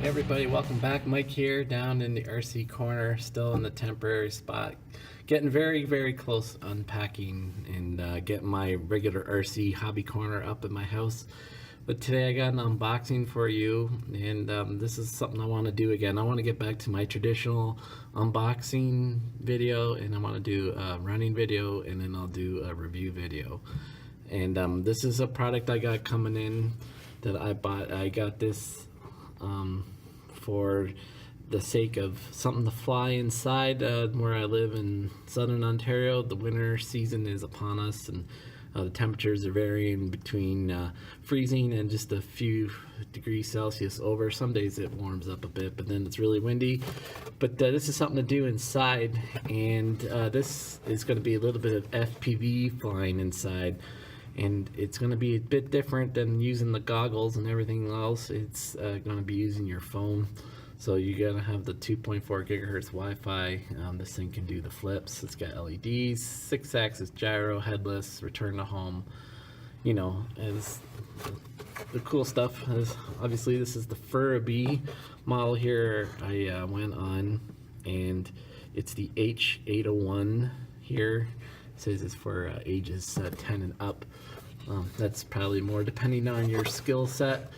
Hey everybody, welcome back. Mike here, down in the RC corner, still in the temporary spot. Getting very close unpacking and getting my regular RC hobby corner up in my house. But today I got an unboxing for you, and this is something I want to do again. I want to get back to my traditional unboxing video, and I want to do a running video, and then I'll do a review video. And this is a product I got coming in that I bought. I got this for the sake of something to fly inside where I live in southern Ontario. The winter season is upon us, and the temperatures are varying between freezing and just a few degrees Celsius over. Some days it warms up a bit, but then it's really windy. But this is something to do inside, and this is going to be a little bit of FPV flying inside. And it's going to be a bit different than using the goggles and everything else. It's going to be using your phone. So you're going to have the 2.4 gigahertz Wi-Fi. This thing can do the flips. It's got LEDs, 6-axis gyro, headless, return to home. You know, as the cool stuff is, obviously this is the FURIBEE model here I went on, and it's the H801 here. It says it's for ages 10 and up. That's probably more depending on your skill set.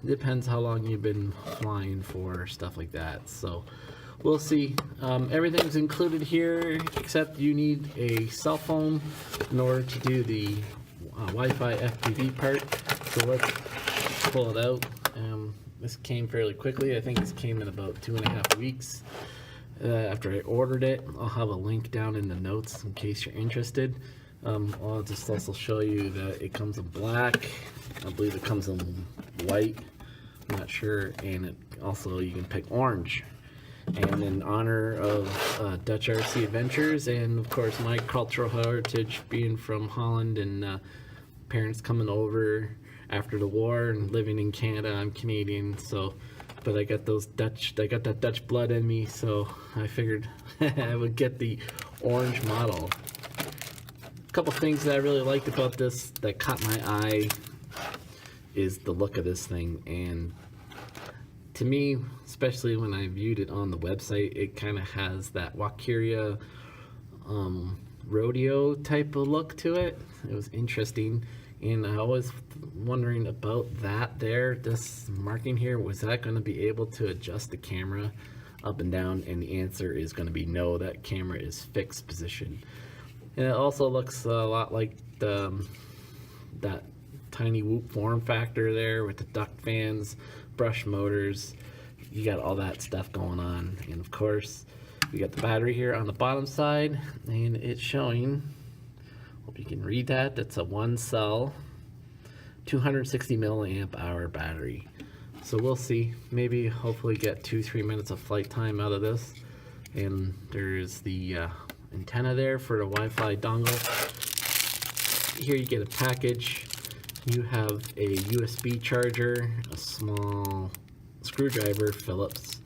Depends how long you've been flying for, stuff like that. So we'll see. Everything's included here except you need a cell phone in order to do the Wi-Fi FPV part. So let's pull it out. This came fairly quickly. I think this came in about 2.5 weeks. After I ordered it, I'll have a link down in the notes in case you're interested. I'll just also show you that it comes in black. I believe it comes in white. I'm not sure. And it also, you can pick orange. And in honor of Dutch RC Adventures, and of course my cultural heritage being from Holland, and parents coming over after the war and living in Canada. I'm Canadian, so. But I got that Dutch blood in me, so I figured I would get the orange model. A couple things that I really liked about this that caught my eye is the look of this thing, and to me, especially when I viewed it on the website, it kind of has that Wakiria rodeo type of look to it. It was interesting. And I was wondering about that there, this marking here, was that going to be able to adjust the camera up and down? And the answer is going to be no, that camera is fixed position. And it also looks a lot like that tiny Whoop form factor there with the duct fans, brush motors. You got all that stuff going on. And of course, we got the battery here on the bottom side, and it's showing, hope you can read that. That's a 1-cell, 260 milliamp hour battery. So we'll see. Maybe hopefully get 2-3 minutes of flight time out of this. And there's the antenna there for the Wi-Fi dongle. Here you get a package. You have a USB charger, a small screwdriver, Phillips,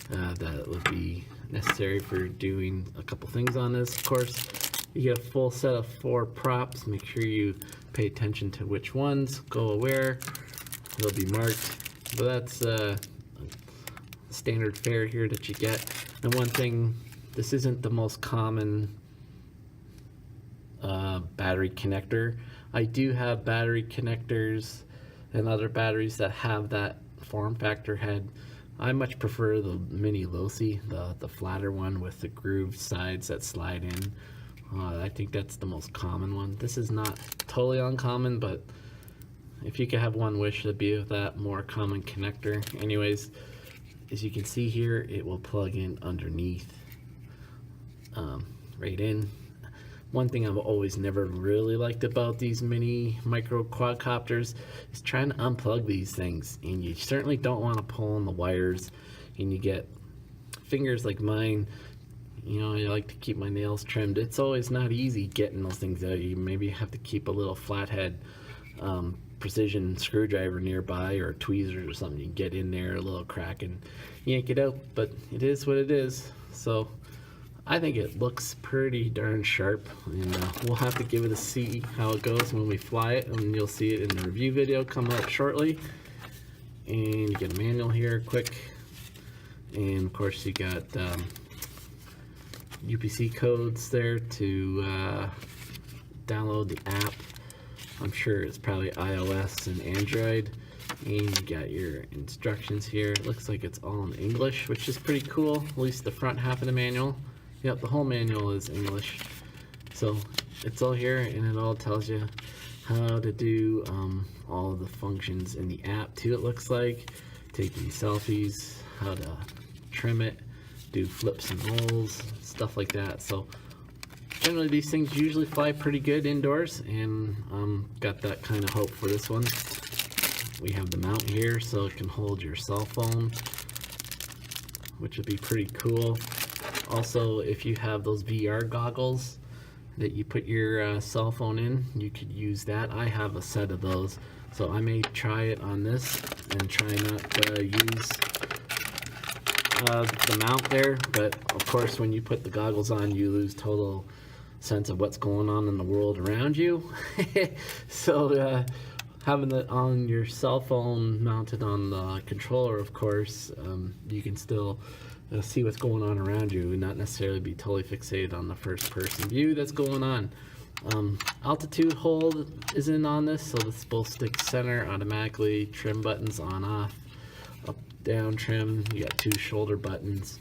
that would be necessary for doing a couple things on this. Of course, you get a full set of 4 props. Make sure you pay attention to which ones go where. They'll be marked. But that's standard fare here that you get. And one thing, this isn't the most common battery connector. I do have battery connectors and other batteries that have that form factor head. I much prefer the mini Losi, the flatter one with the grooved sides that slide in. I think that's the most common one. This is not totally uncommon, but if you could have one wish, it'd be with that more common connector. Anyways, as you can see here, it will plug in underneath, right in. One thing I've always never really liked about these mini micro quadcopters is trying to unplug these things, and you certainly don't want to pull on the wires, and you get fingers like mine. You know, I like to keep my nails trimmed. It's always not easy getting those things out. You maybe have to keep a little flathead precision screwdriver nearby, or tweezers or something. You can get in there, a little crack, and yank it out. But it is what it is. So I think it looks pretty darn sharp, and we'll have to give it a see how it goes when we fly it, and you'll see it in the review video coming up shortly. and you get a manual here, quick, and of course you got UPC codes there to download the app. I'm sure it's probably iOS and Android. And you got your instructions here. It looks like it's all in English, which is pretty cool, at least the front half of the manual. Yep, the whole manual is English. So it's all here, and it all tells you how to do all of the functions in the app too, it looks like. Taking selfies, how to trim it, do flips and rolls, stuff like that. So generally these things usually fly pretty good indoors, and got that kind of hope for this one. We have the mount here so it can hold your cell phone, which would be pretty cool. Also, if you have those VR goggles that you put your cell phone in, you could use that. I have a set of those, so I may try it on this and try not to use the mount there. But of course, when you put the goggles on, you lose total sense of what's going on in the world around you. So having it on your cell phone mounted on the controller, of course, you can still see what's going on around you and not necessarily be totally fixated on the first person view that's going on. Altitude hold isn't on this, so this will stick center automatically. Trim buttons on off, up down trim. You got 2 shoulder buttons.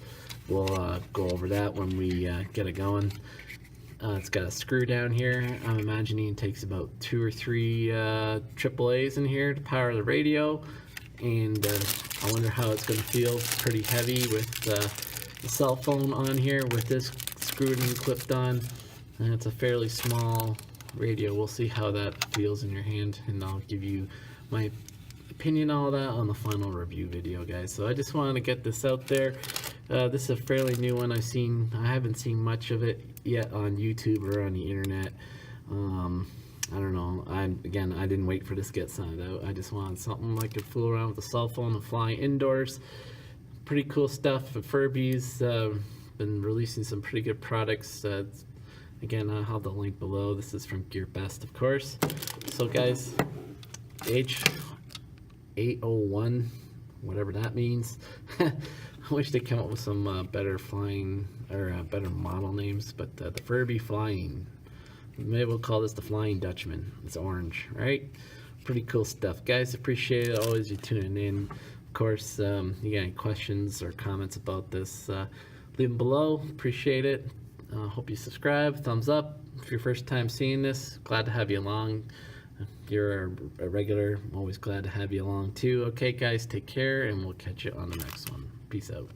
We'll go over that when we get it going. It's got a screw down here. I'm imagining it takes about 2 or 3 AAAs in here to power the radio, and I wonder how it's going to feel. Pretty heavy with the cell phone on here with this screwed and clipped on, and it's a fairly small radio. We'll see how that feels in your hand, and I'll give you my opinion on all that on the final review video, guys. So I just wanted to get this out there. This is a fairly new one. I haven't seen much of it yet on YouTube or on the internet. I don't know. I didn't wait for this to get signed out. I just wanted something I could fool around with a cell phone and fly indoors. Pretty cool stuff. FURIBEE's been releasing some pretty good products. Again, I'll have the link below. This is from Gear Best, of course. So guys, H801, whatever that means. I wish they come up with some better flying or better model names, but the FURIBEE Flying. Maybe we'll call this the Flying Dutchman. It's orange, right? Pretty cool stuff, guys. Appreciate it. Always you tuning in. Of course, you got any questions or comments about this, leave them below. Appreciate it. Hope you subscribe. Thumbs up. If your first time seeing this, glad to have you along. If you're a regular, I'm always glad to have you along too. Okay, guys, take care, and we'll catch you on the next one. Peace out.